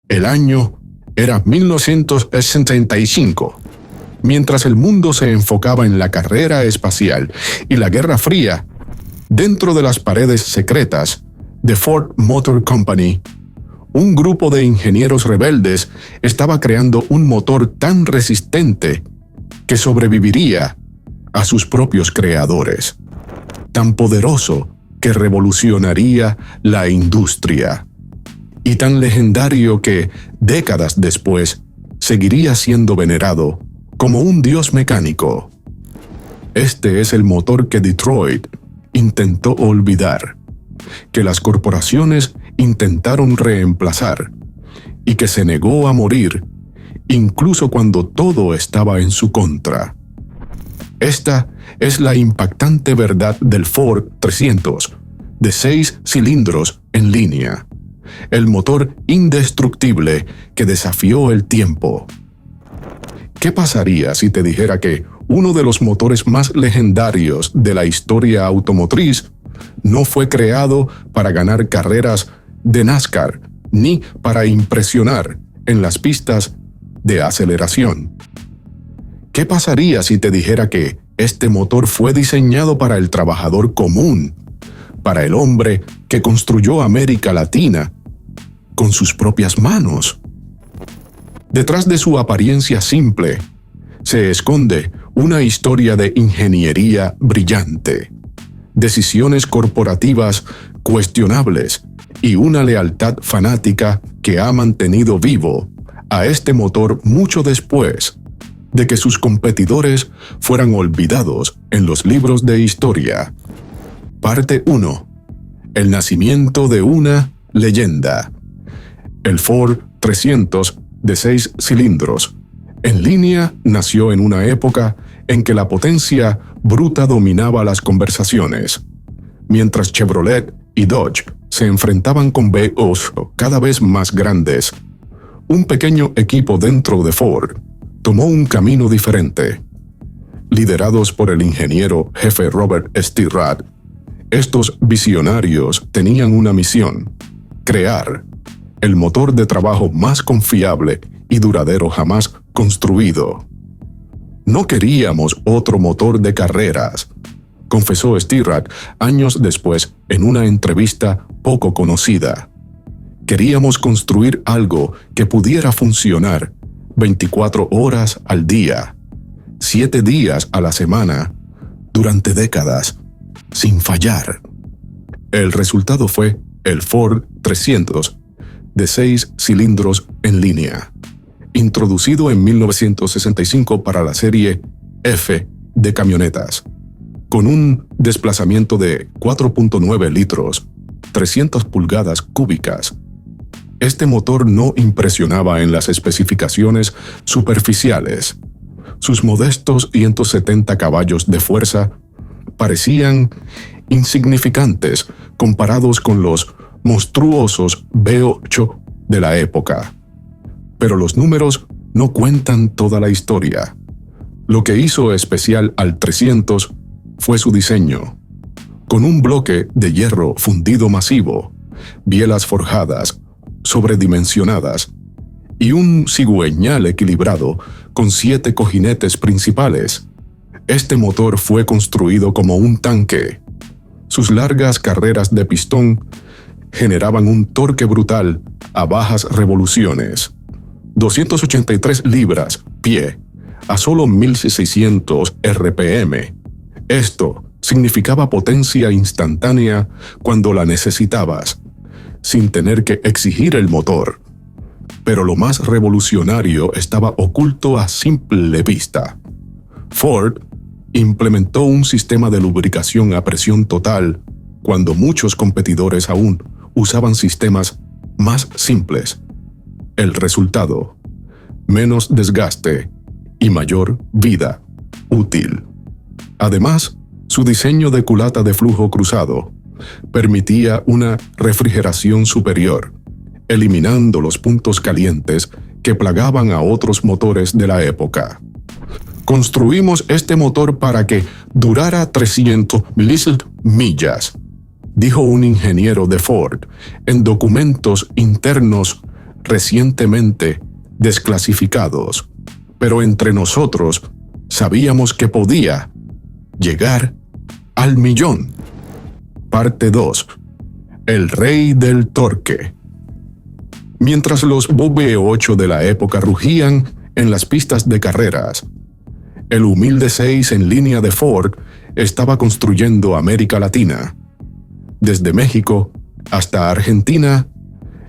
El año era 1965. Mientras el mundo se enfocaba en la carrera espacial y la Guerra Fría, dentro de las paredes secretas de Ford Motor Company, un grupo de ingenieros rebeldes estaba creando un motor tan resistente que sobreviviría a sus propios creadores, tan poderoso que revolucionaría la industria, y tan legendario que, décadas después, seguiría siendo venerado como un dios mecánico. Este es el motor que Detroit intentó olvidar, que las corporaciones intentaron reemplazar y que se negó a morir, incluso cuando todo estaba en su contra. Esta es la impactante verdad del Ford 300, de 6 cilindros en línea, el motor indestructible que desafió el tiempo. ¿Qué pasaría si te dijera que uno de los motores más legendarios de la historia automotriz no fue creado para ganar carreras de NASCAR ni para impresionar en las pistas de aceleración? ¿Qué pasaría si te dijera que este motor fue diseñado para el trabajador común, para el hombre que construyó América Latina con sus propias manos? Detrás de su apariencia simple, se esconde una historia de ingeniería brillante, decisiones corporativas cuestionables y una lealtad fanática que ha mantenido vivo a este motor mucho después de que sus competidores fueran olvidados en los libros de historia. Parte 1. El nacimiento de una leyenda. El Ford 300 de 6 cilindros en línea nació en una época en que la potencia bruta dominaba las conversaciones, mientras Chevrolet y Dodge se enfrentaban con V8 cada vez más grandes. Un pequeño equipo dentro de Ford tomó un camino diferente. Liderados por el ingeniero jefe Robert Stirrad, estos visionarios tenían una misión: crear el motor de trabajo más confiable y duradero jamás construido. No queríamos otro motor de carreras, confesó Stirrad años después en una entrevista poco conocida. Queríamos construir algo que pudiera funcionar 24 horas al día, 7 días a la semana, durante décadas, sin fallar. El resultado fue el Ford 300 de 6 cilindros en línea, introducido en 1965 para la serie F de camionetas, con un desplazamiento de 4.9 litros, 300 pulgadas cúbicas. Este motor no impresionaba en las especificaciones superficiales. Sus modestos 170 caballos de fuerza parecían insignificantes comparados con los monstruosos V8 de la época. Pero los números no cuentan toda la historia. Lo que hizo especial al 300 fue su diseño. Con un bloque de hierro fundido masivo, bielas forjadas, sobredimensionadas, y un cigüeñal equilibrado con 7 cojinetes principales, este motor fue construido como un tanque. Sus largas carreras de pistón generaban un torque brutal a bajas revoluciones. 283 libras-pie a solo 1600 RPM. Esto significaba potencia instantánea cuando la necesitabas, sin tener que exigir el motor. Pero lo más revolucionario estaba oculto a simple vista. Ford implementó un sistema de lubricación a presión total cuando muchos competidores aún usaban sistemas más simples. El resultado: menos desgaste y mayor vida útil. Además, su diseño de culata de flujo cruzado permitía una refrigeración superior, eliminando los puntos calientes que plagaban a otros motores de la época. Construimos este motor para que durara 300.000 millas, dijo un ingeniero de Ford en documentos internos recientemente desclasificados, pero entre nosotros sabíamos que podía llegar al millón. Parte 2. El rey del torque. Mientras los V8 de la época rugían en las pistas de carreras, el humilde 6 en línea de Ford estaba construyendo América Latina. Desde México hasta Argentina,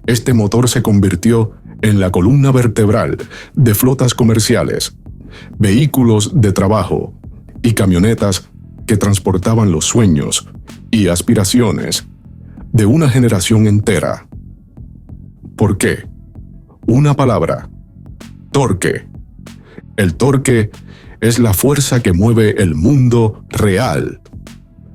este motor se convirtió en la columna vertebral de flotas comerciales, vehículos de trabajo y camionetas que transportaban los sueños y aspiraciones de una generación entera. ¿Por qué? Una palabra: torque. El torque es la fuerza que mueve el mundo real.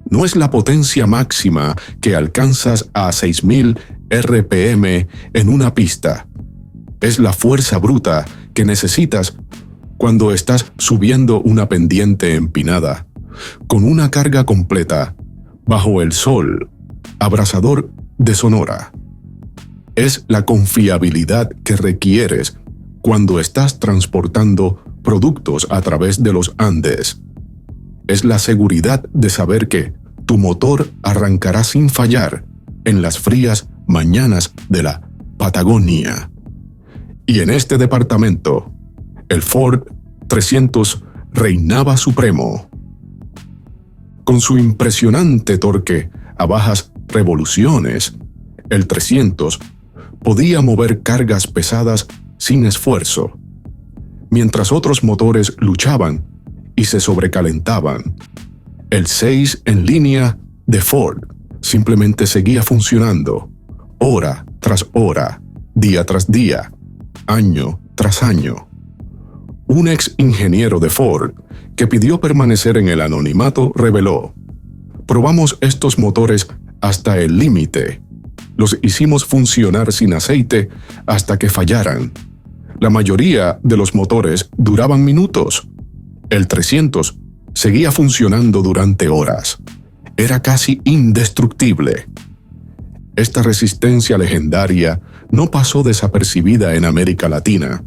No es la potencia máxima que alcanzas a 6.000 RPM en una pista. Es la fuerza bruta que necesitas cuando estás subiendo una pendiente empinada, con una carga completa, bajo el sol abrasador de Sonora. Es la confiabilidad que requieres cuando estás transportando productos a través de los Andes. Es la seguridad de saber que tu motor arrancará sin fallar en las frías mañanas de la Patagonia. Y en este departamento, el Ford 300 reinaba supremo. Con su impresionante torque a bajas revoluciones, el 300 podía mover cargas pesadas sin esfuerzo, mientras otros motores luchaban y se sobrecalentaban. El 6 en línea de Ford simplemente seguía funcionando, hora tras hora, día tras día, año tras año. Un ex ingeniero de Ford, que pidió permanecer en el anonimato, reveló: «Probamos estos motores hasta el límite. Los hicimos funcionar sin aceite hasta que fallaran. La mayoría de los motores duraban minutos. El 300 seguía funcionando durante horas. Era casi indestructible». Esta resistencia legendaria no pasó desapercibida en América Latina,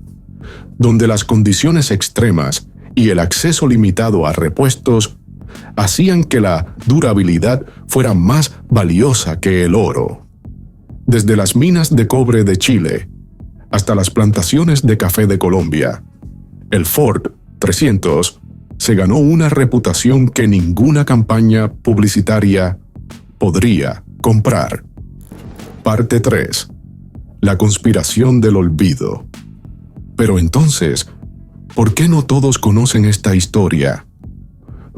donde las condiciones extremas y el acceso limitado a repuestos hacían que la durabilidad fuera más valiosa que el oro. Desde las minas de cobre de Chile hasta las plantaciones de café de Colombia, el Ford 300 se ganó una reputación que ninguna campaña publicitaria podría comprar. Parte 3. La conspiración del olvido. Pero entonces, ¿por qué no todos conocen esta historia?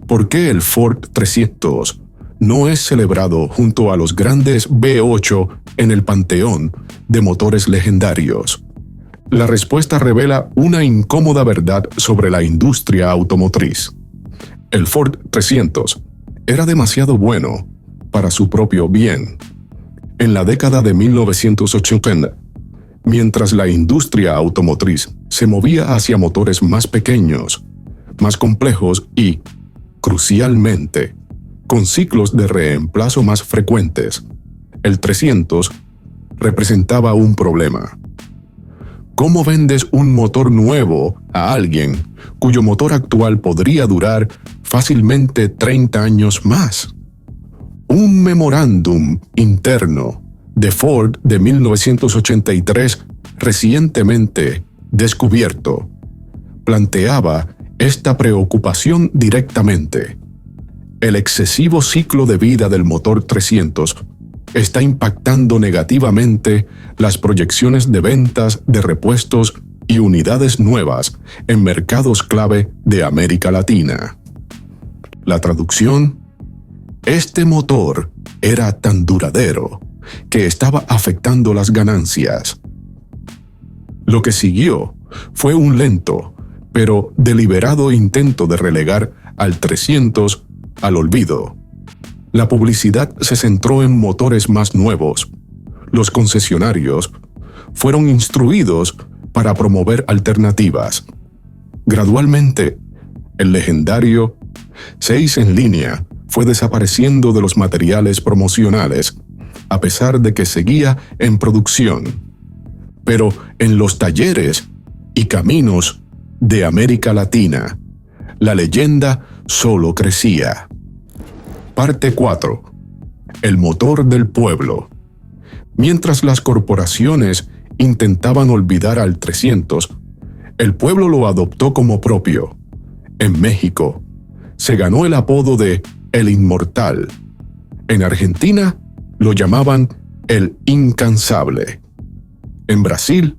¿Por qué el Ford 300 no es celebrado junto a los grandes V8 en el panteón de motores legendarios? La respuesta revela una incómoda verdad sobre la industria automotriz. El Ford 300 era demasiado bueno para su propio bien. En la década de 1980, mientras la industria automotriz se movía hacia motores más pequeños, más complejos y, crucialmente, con ciclos de reemplazo más frecuentes, el 300 representaba un problema. ¿Cómo vendes un motor nuevo a alguien cuyo motor actual podría durar fácilmente 30 años más? Un memorándum interno de Ford de 1983, recientemente descubierto, planteaba esta preocupación directamente. El excesivo ciclo de vida del motor 300 está impactando negativamente las proyecciones de ventas de repuestos y unidades nuevas en mercados clave de América Latina. La traducción: este motor era tan duradero que estaba afectando las ganancias. Lo que siguió fue un lento, pero deliberado intento de relegar al 300 al olvido. La publicidad se centró en motores más nuevos. Los concesionarios fueron instruidos para promover alternativas. Gradualmente, el legendario 6 en línea fue desapareciendo de los materiales promocionales, a pesar de que seguía en producción. pero en los talleres y caminos de América Latina, la leyenda solo crecía. Parte 4. El motor del pueblo. Mientras las corporaciones intentaban olvidar al 300, el pueblo lo adoptó como propio. En México, se ganó el apodo de El Inmortal. En Argentina, lo llamaban El Incansable. En Brasil,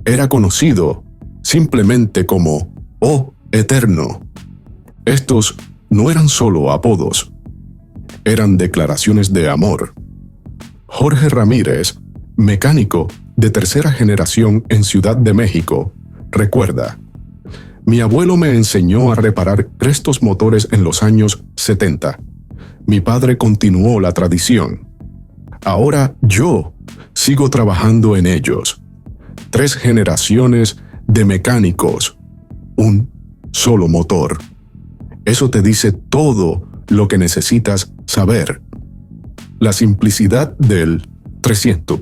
era conocido simplemente como O Eterno. Estos no eran solo apodos, eran declaraciones de amor. Jorge Ramírez, mecánico de tercera generación en Ciudad de México, recuerda: mi abuelo me enseñó a reparar estos motores en los años 70. Mi padre continuó la tradición. Ahora yo sigo trabajando en ellos. 3 generaciones de mecánicos, un solo motor. Eso te dice todo lo que necesitas saber. La simplicidad del 300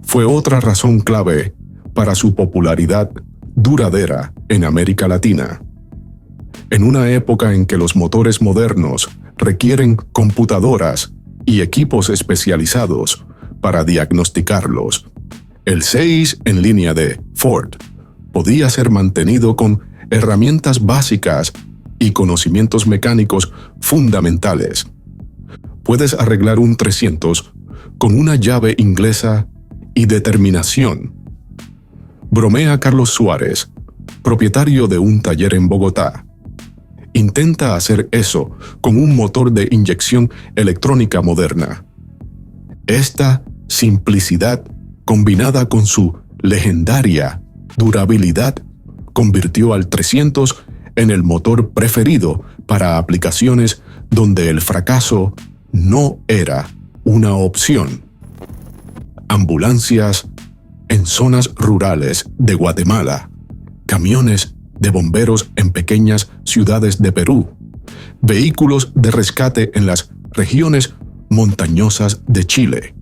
fue otra razón clave para su popularidad duradera en América Latina. En una época en que los motores modernos requieren computadoras y equipos especializados para diagnosticarlos, el 6 en línea de Ford podía ser mantenido con herramientas básicas y conocimientos mecánicos fundamentales. Puedes arreglar un 300 con una llave inglesa y determinación. Bromea Carlos Suárez, propietario de un taller en Bogotá. Intenta hacer eso con un motor de inyección electrónica moderna. Esta simplicidad, combinada con su legendaria durabilidad, convirtió al 300 en el motor preferido para aplicaciones donde el fracaso no era una opción. Ambulancias en zonas rurales de Guatemala, camiones de bomberos en pequeñas ciudades de Perú, vehículos de rescate en las regiones montañosas de Chile.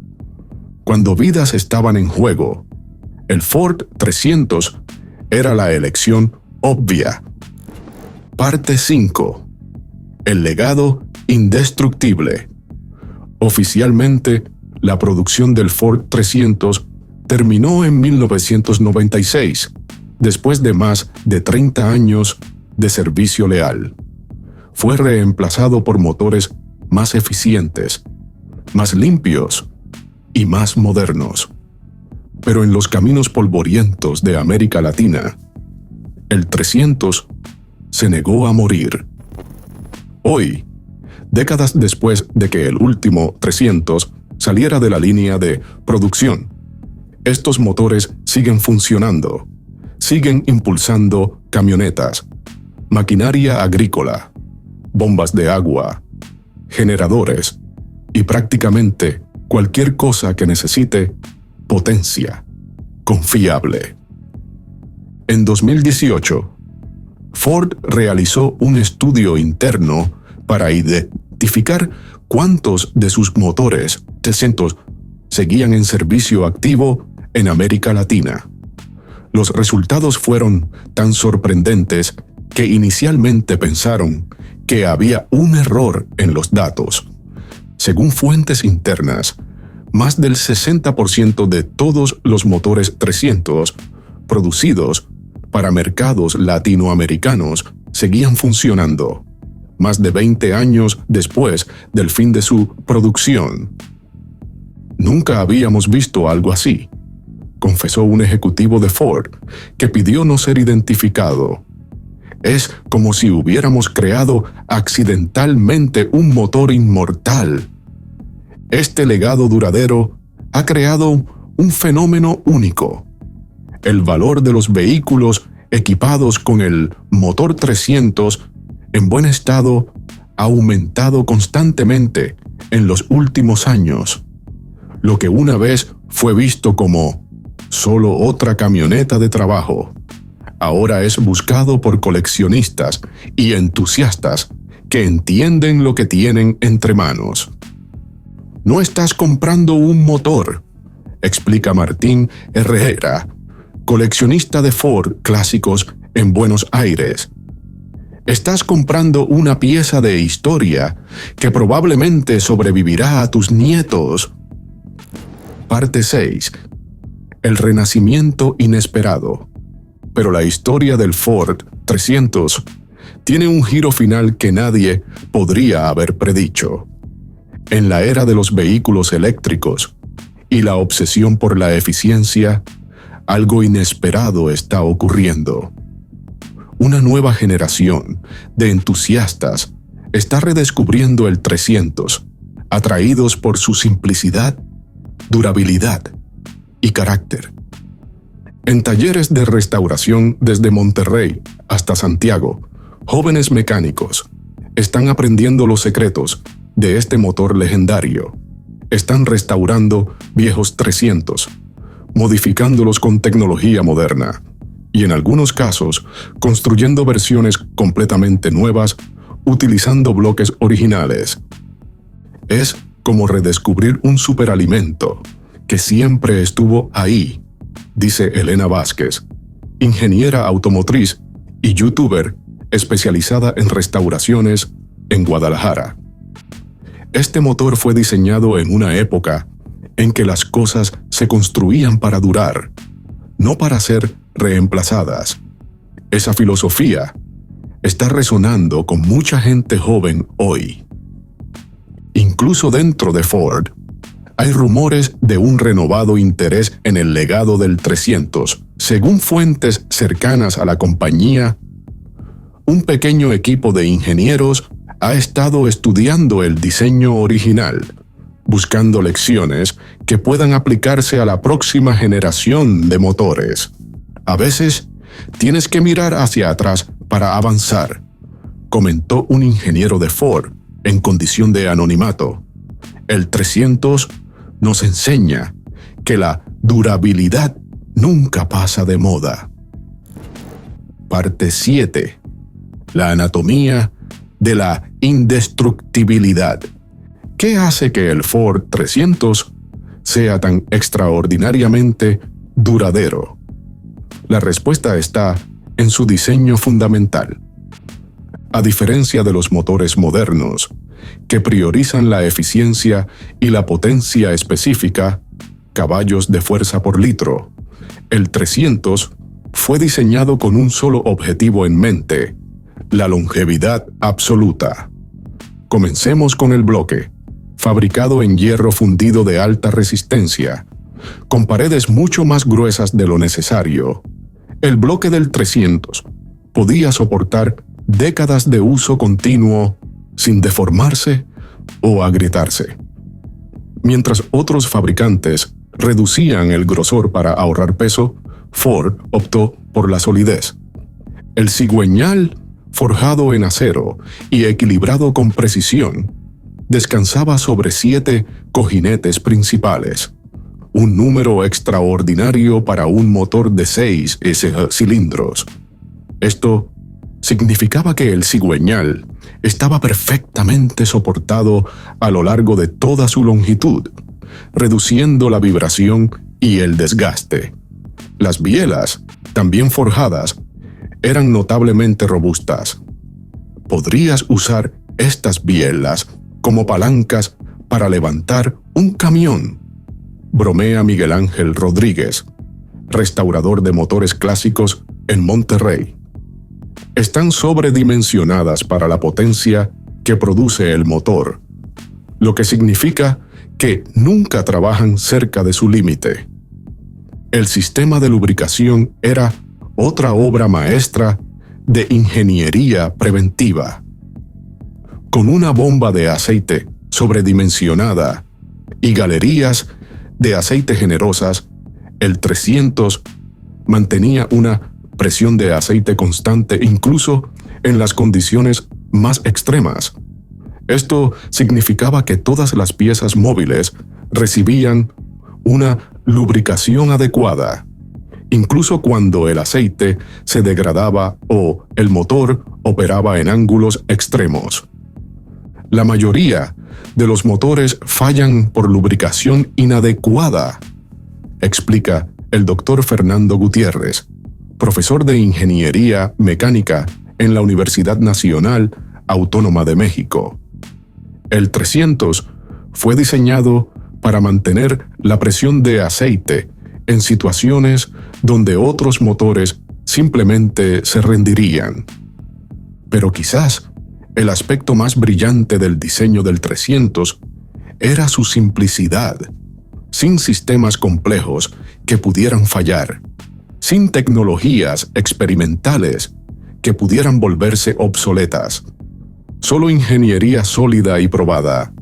Cuando vidas estaban en juego, el Ford 300 era la elección obvia. Parte 5. El legado indestructible. Oficialmente, la producción del Ford 300 terminó en 1996, después de más de 30 años de servicio leal. Fue reemplazado por motores más eficientes, más limpios y más modernos. Pero en los caminos polvorientos de América Latina, el 300 se negó a morir. Hoy, décadas después de que el último 300 saliera de la línea de producción, estos motores siguen funcionando, siguen impulsando camionetas, maquinaria agrícola, bombas de agua, generadores y prácticamente cualquier cosa que necesite potencia confiable. En 2018, Ford realizó un estudio interno para identificar cuántos de sus motores 300 seguían en servicio activo en América Latina. Los resultados fueron tan sorprendentes que inicialmente pensaron que había un error en los datos. Según fuentes internas, más del 60% de todos los motores 300 producidos para mercados latinoamericanos seguían funcionando, más de 20 años después del fin de su producción. Nunca habíamos visto algo así, confesó un ejecutivo de Ford, que pidió no ser identificado. Es como si hubiéramos creado accidentalmente un motor inmortal. Este legado duradero ha creado un fenómeno único. El valor de los vehículos equipados con el motor 300 en buen estado ha aumentado constantemente en los últimos años. Lo que una vez fue visto como solo otra camioneta de trabajo, ahora es buscado por coleccionistas y entusiastas que entienden lo que tienen entre manos. No estás comprando un motor, explica Martín Herrera, coleccionista de Ford clásicos en Buenos Aires. Estás comprando una pieza de historia que probablemente sobrevivirá a tus nietos. Parte 6. El renacimiento inesperado. Pero la historia del Ford 300 tiene un giro final que nadie podría haber predicho. En la era de los vehículos eléctricos y la obsesión por la eficiencia, algo inesperado está ocurriendo. Una nueva generación de entusiastas está redescubriendo el 300, atraídos por su simplicidad, durabilidad y carácter. En talleres de restauración desde Monterrey hasta Santiago, jóvenes mecánicos están aprendiendo los secretos de este motor legendario. Están restaurando viejos 300, modificándolos con tecnología moderna y en algunos casos construyendo versiones completamente nuevas utilizando bloques originales. Es como redescubrir un superalimento que siempre estuvo ahí, dice Elena Vázquez, ingeniera automotriz y youtuber especializada en restauraciones en Guadalajara. Este motor fue diseñado en una época en que las cosas se construían para durar, no para ser reemplazadas. Esa filosofía está resonando con mucha gente joven hoy. Incluso dentro de Ford, hay rumores de un renovado interés en el legado del 300. Según fuentes cercanas a la compañía, un pequeño equipo de ingenieros ha estado estudiando el diseño original, buscando lecciones que puedan aplicarse a la próxima generación de motores. A veces, tienes que mirar hacia atrás para avanzar, comentó un ingeniero de Ford en condición de anonimato. El 300 nos enseña que la durabilidad nunca pasa de moda. Parte 7. La anatomía de la indestructibilidad. ¿Qué hace que el Ford 300 sea tan extraordinariamente duradero? La respuesta está en su diseño fundamental. A diferencia de los motores modernos, que priorizan la eficiencia y la potencia específica, caballos de fuerza por litro, el 300 fue diseñado con un solo objetivo en mente: la longevidad absoluta. Comencemos con el bloque, fabricado en hierro fundido de alta resistencia, con paredes mucho más gruesas de lo necesario. El bloque del 300 podía soportar décadas de uso continuo sin deformarse o agrietarse. Mientras otros fabricantes reducían el grosor para ahorrar peso, Ford optó por la solidez. El cigüeñal, forjado en acero y equilibrado con precisión, descansaba sobre 7 cojinetes principales, un número extraordinario para un motor de 6 cilindros. Esto significaba que el cigüeñal estaba perfectamente soportado a lo largo de toda su longitud, reduciendo la vibración y el desgaste. Las bielas, también forjadas, eran notablemente robustas. Podrías usar estas bielas como palancas para levantar un camión, bromea Miguel Ángel Rodríguez, restaurador de motores clásicos en Monterrey. Están sobredimensionadas para la potencia que produce el motor, lo que significa que nunca trabajan cerca de su límite. El sistema de lubricación era otra obra maestra de ingeniería preventiva. Con una bomba de aceite sobredimensionada y galerías de aceite generosas, el 300 mantenía una presión de aceite constante incluso en las condiciones más extremas. Esto significaba que todas las piezas móviles recibían una lubricación adecuada, incluso cuando el aceite se degradaba o el motor operaba en ángulos extremos. La mayoría de los motores fallan por lubricación inadecuada. explica el doctor Fernando Gutiérrez, profesor de Ingeniería Mecánica en la Universidad Nacional Autónoma de México. El 300 fue diseñado para mantener la presión de aceite en situaciones donde otros motores simplemente se rendirían. Pero quizás el aspecto más brillante del diseño del 300 era su simplicidad, sin sistemas complejos que pudieran fallar, sin tecnologías experimentales que pudieran volverse obsoletas, solo ingeniería sólida y probada,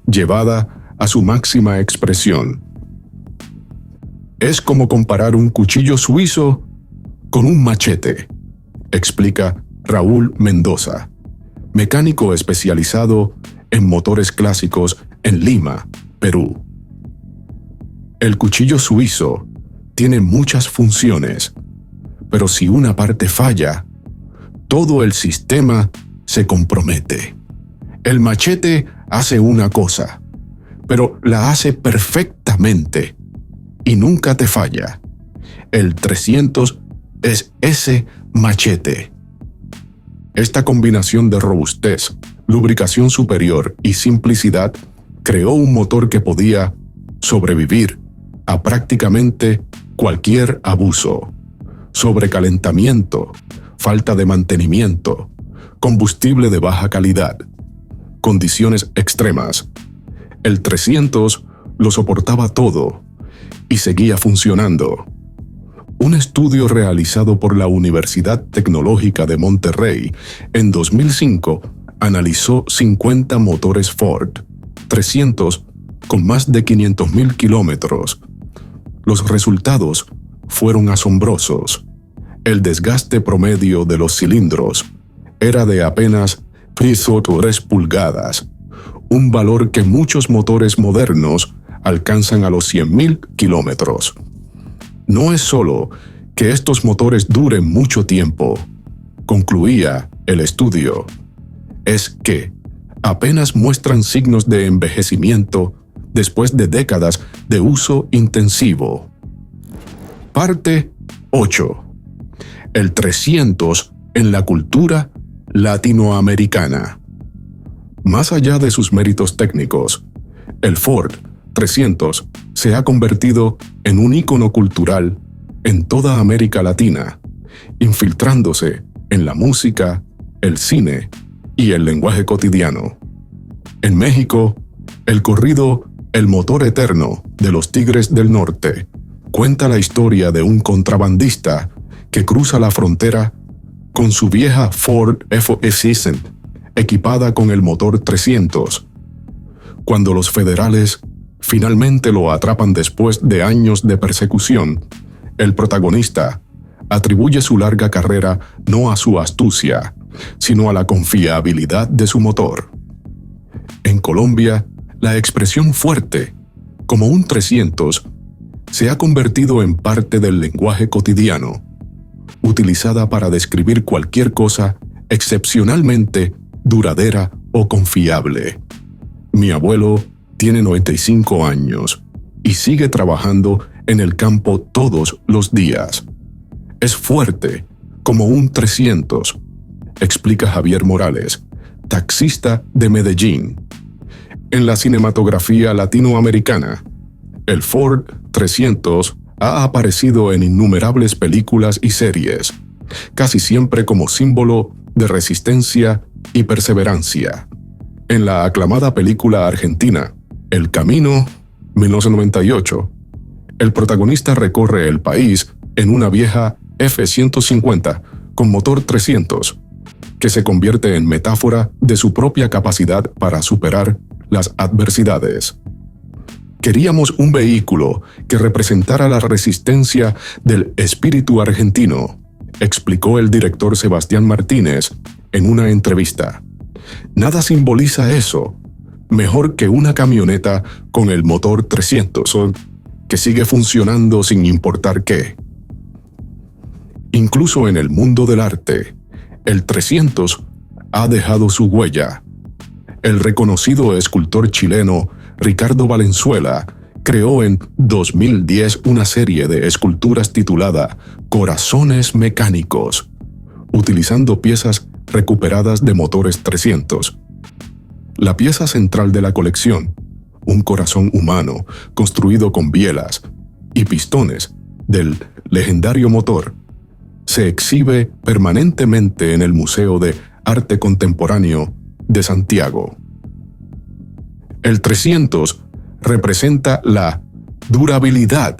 llevada a su máxima expresión. Es como comparar un cuchillo suizo con un machete, explica Raúl Mendoza, mecánico especializado en motores clásicos en Lima, Perú. El cuchillo suizo tiene muchas funciones, pero si una parte falla, todo el sistema se compromete. El machete hace una cosa, pero la hace perfectamente y nunca te falla. El 300 es ese machete. Esta combinación de robustez, lubricación superior y simplicidad creó un motor que podía sobrevivir a prácticamente cualquier abuso, sobrecalentamiento, falta de mantenimiento, combustible de baja calidad, condiciones extremas. El 300 lo soportaba todo y seguía funcionando. Un estudio realizado por la Universidad Tecnológica de Monterrey en 2005 analizó 50 motores Ford 300 con más de 500,000 kilómetros. Los resultados fueron asombrosos. El desgaste promedio de los cilindros era de apenas 3 pulgadas, un valor que muchos motores modernos alcanzan a los 100,000 kilómetros. No es solo que estos motores duren mucho tiempo, concluía el estudio, es que apenas muestran signos de envejecimiento después de décadas de uso intensivo. Parte 8. El 300 en la cultura latinoamericana. Más allá de sus méritos técnicos, el Ford 300 se ha convertido en un ícono cultural en toda América Latina, infiltrándose en la música, el cine y el lenguaje cotidiano. En México, el corrido El Motor Eterno de los Tigres del Norte cuenta la historia de un contrabandista que cruza la frontera con su vieja Ford F-Season, equipada con el motor 300. Cuando los federales finalmente lo atrapan después de años de persecución, el protagonista atribuye su larga carrera no a su astucia, sino a la confiabilidad de su motor. En Colombia, la expresión fuerte, como un 300, se ha convertido en parte del lenguaje cotidiano, utilizada para describir cualquier cosa excepcionalmente duradera o confiable. Mi abuelo tiene 95 años y sigue trabajando en el campo todos los días. Es fuerte, como un 300, explica Javier Morales, taxista de Medellín. En la cinematografía latinoamericana, el Ford 300 ha aparecido en innumerables películas y series, casi siempre como símbolo de resistencia y perseverancia. En la aclamada película argentina El Camino, 1998, el protagonista recorre el país en una vieja F-150 con motor 300, que se convierte en metáfora de su propia capacidad para superar las adversidades. Queríamos un vehículo que representara la resistencia del espíritu argentino, explicó el director Sebastián Martínez en una entrevista. Nada simboliza eso mejor que una camioneta con el motor 300, que sigue funcionando sin importar qué. Incluso en el mundo del arte, el 300 ha dejado su huella. El reconocido escultor chileno Ricardo Valenzuela creó en 2010 una serie de esculturas titulada Corazones Mecánicos, utilizando piezas recuperadas de motores 300. La pieza central de la colección, un corazón humano construido con bielas y pistones del legendario motor, se exhibe permanentemente en el Museo de Arte Contemporáneo de Santiago. El 300 representa la durabilidad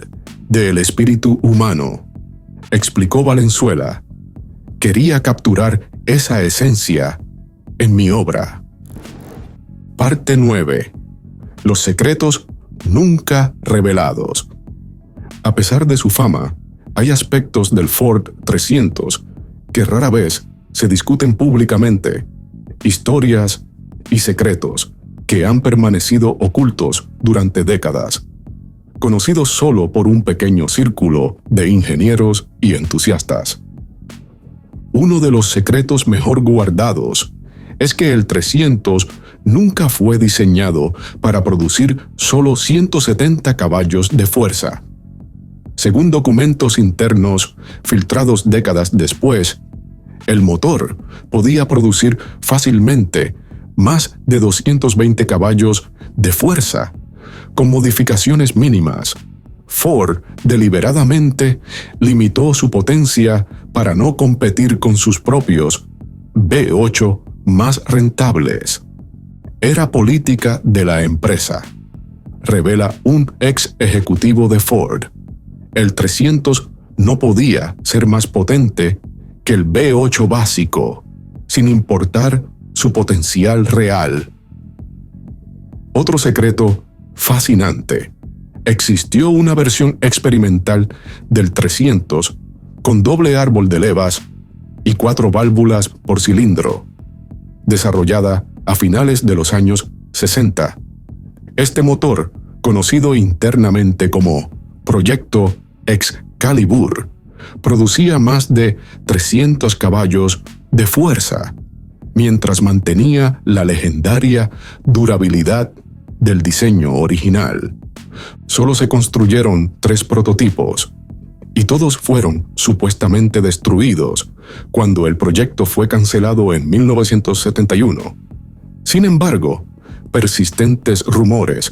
del espíritu humano, explicó Valenzuela. Quería capturar esa esencia en mi obra. Parte 9. Los secretos nunca revelados. A pesar de su fama, hay aspectos del Ford 300 que rara vez se discuten públicamente, historias y secretos que han permanecido ocultos durante décadas, conocidos solo por un pequeño círculo de ingenieros y entusiastas. Uno de los secretos mejor guardados es que el 300 nunca fue diseñado para producir solo 170 caballos de fuerza. Según documentos internos filtrados décadas después, el motor podía producir fácilmente más de 220 caballos de fuerza, con modificaciones mínimas. Ford deliberadamente limitó su potencia para no competir con sus propios V8 más rentables. Era política de la empresa, revela un ex ejecutivo de Ford. El 300 no podía ser más potente que el V8 básico, sin importar su potencial real. Otro secreto fascinante. Existió una versión experimental del 300 con doble árbol de levas y 4 válvulas por cilindro, desarrollada a finales de los años 60. Este motor, conocido internamente como Proyecto Excalibur, producía más de 300 caballos de fuerza, mientras mantenía la legendaria durabilidad del diseño original. Solo se construyeron 3 prototipos, y todos fueron supuestamente destruidos cuando el proyecto fue cancelado en 1971. Sin embargo, persistentes rumores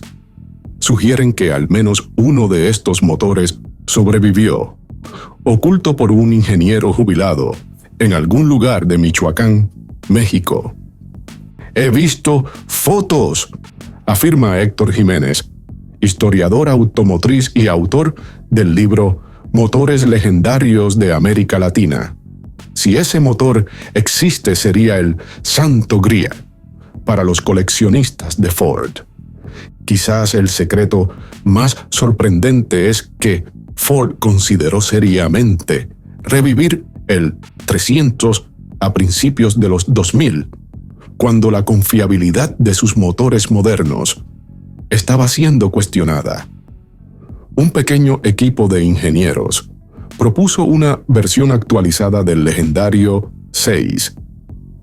sugieren que al menos uno de estos motores sobrevivió, oculto por un ingeniero jubilado en algún lugar de Michoacán, México. He visto fotos, afirma Héctor Jiménez, historiador automotriz y autor del libro Motores Legendarios de América Latina. Si ese motor existe, sería el santo grial para los coleccionistas de Ford. Quizás el secreto más sorprendente es que Ford consideró seriamente revivir el 300 a principios de los 2000, cuando la confiabilidad de sus motores modernos estaba siendo cuestionada. Un pequeño equipo de ingenieros propuso una versión actualizada del legendario 6,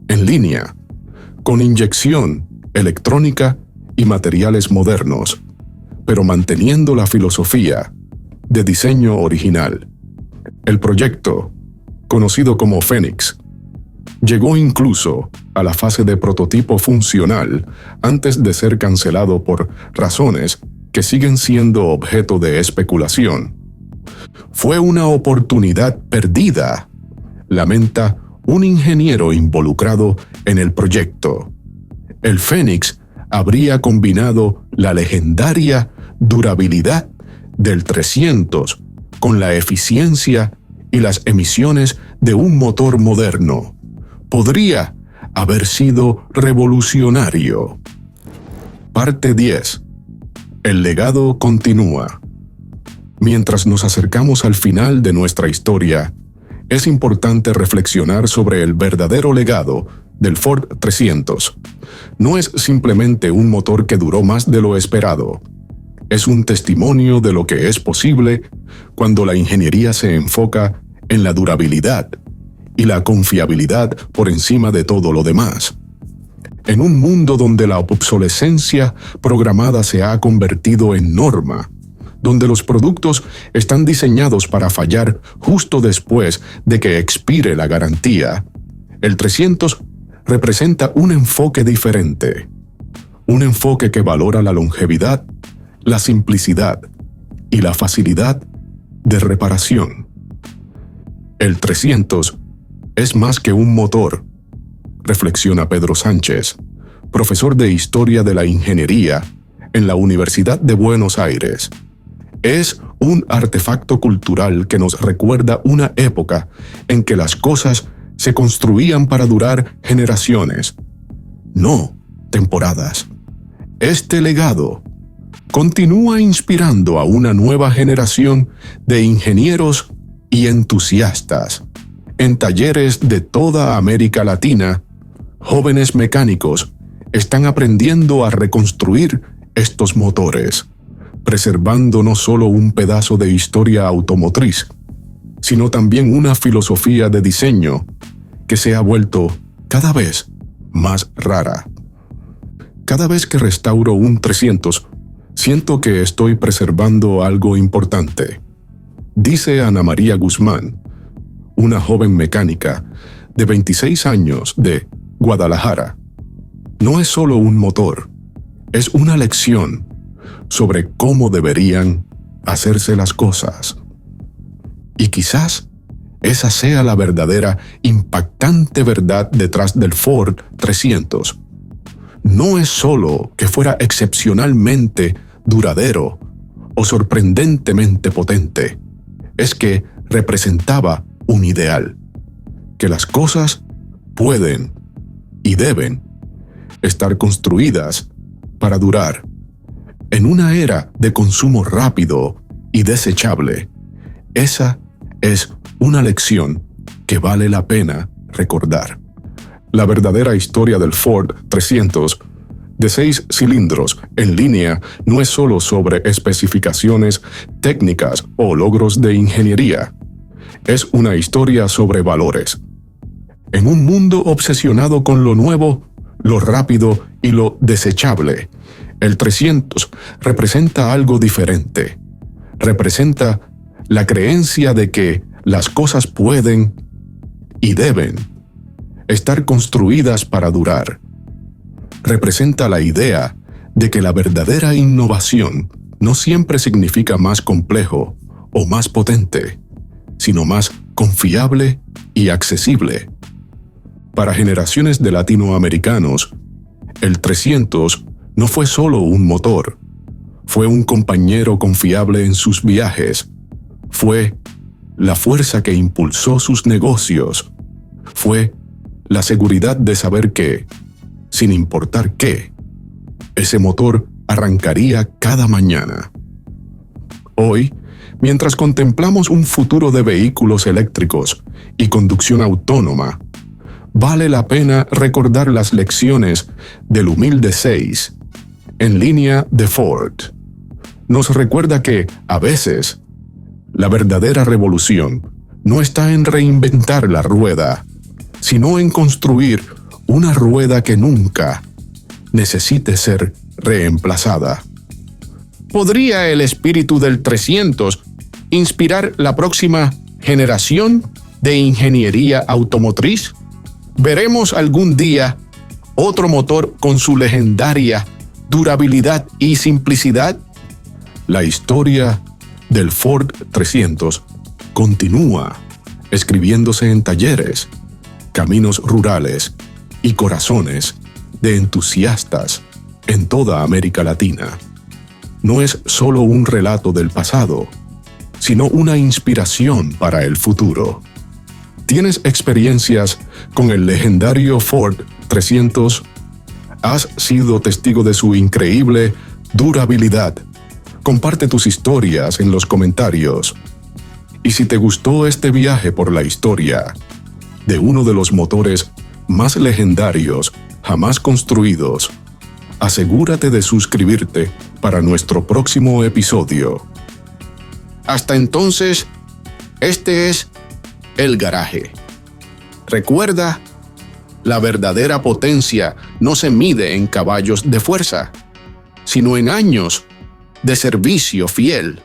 en línea, con inyección electrónica y materiales modernos, pero manteniendo la filosofía de diseño original. El proyecto, conocido como Fénix, llegó incluso a la fase de prototipo funcional antes de ser cancelado por razones que siguen siendo objeto de especulación. Fue una oportunidad perdida, lamenta un ingeniero involucrado en el proyecto. El Fénix habría combinado la legendaria durabilidad del 300 con la eficiencia y las emisiones de un motor moderno. Podría haber sido revolucionario. Parte 10. El legado continúa. Mientras nos acercamos al final de nuestra historia, es importante reflexionar sobre el verdadero legado del Ford 300. No es simplemente un motor que duró más de lo esperado. Es un testimonio de lo que es posible cuando la ingeniería se enfoca en la durabilidad y la confiabilidad por encima de todo lo demás. En un mundo donde la obsolescencia programada se ha convertido en norma, donde los productos están diseñados para fallar justo después de que expire la garantía, el 300 representa un enfoque diferente. Un enfoque que valora la longevidad, la simplicidad y la facilidad de reparación. El 300 es más que un motor, reflexiona Pedro Sánchez, profesor de Historia de la Ingeniería en la Universidad de Buenos Aires. Es un artefacto cultural que nos recuerda una época en que las cosas se construían para durar generaciones, no temporadas. Este legado continúa inspirando a una nueva generación de ingenieros y entusiastas. En talleres de toda América Latina, jóvenes mecánicos están aprendiendo a reconstruir estos motores, preservando no solo un pedazo de historia automotriz, sino también una filosofía de diseño que se ha vuelto cada vez más rara. Cada vez que restauro un 300, siento que estoy preservando algo importante, dice Ana María Guzmán, una joven mecánica de 26 años de Guadalajara. No es solo un motor, es una lección sobre cómo deberían hacerse las cosas. Y quizás esa sea la verdadera, impactante verdad detrás del Ford 300. No es solo que fuera excepcionalmente duradero o sorprendentemente potente, es que representaba un ideal, que las cosas pueden y deben estar construidas para durar. En una era de consumo rápido y desechable, esa es una lección que vale la pena recordar. La verdadera historia del Ford 300 de 6 cilindros en línea no es solo sobre especificaciones técnicas o logros de ingeniería. Es una historia sobre valores. En un mundo obsesionado con lo nuevo, lo rápido y lo desechable, el 300 representa algo diferente. Representa la creencia de que las cosas pueden y deben estar construidas para durar. Representa la idea de que la verdadera innovación no siempre significa más complejo o más potente, sino más confiable y accesible. Para generaciones de latinoamericanos, el 300 no fue solo un motor, fue un compañero confiable en sus viajes, fue la fuerza que impulsó sus negocios, fue la seguridad de saber que, sin importar qué, ese motor arrancaría cada mañana. Hoy, mientras contemplamos un futuro de vehículos eléctricos y conducción autónoma, vale la pena recordar las lecciones del humilde 6 en línea de Ford. Nos recuerda que, a veces, la verdadera revolución no está en reinventar la rueda, sino en construir una rueda que nunca necesite ser reemplazada. ¿Podría el espíritu del 300 inspirar la próxima generación de ingeniería automotriz? ¿Veremos algún día otro motor con su legendaria durabilidad y simplicidad? La historia del Ford 300 continúa escribiéndose en talleres, caminos rurales y corazones de entusiastas en toda América Latina. No es solo un relato del pasado, sino una inspiración para el futuro. ¿Tienes experiencias con el legendario Ford 300? ¿Has sido testigo de su increíble durabilidad? Comparte tus historias en los comentarios. Y si te gustó este viaje por la historia de uno de los motores más legendarios jamás construidos, asegúrate de suscribirte para nuestro próximo episodio. Hasta entonces, este es El Garaje. Recuerda, la verdadera potencia no se mide en caballos de fuerza, sino en años de servicio fiel.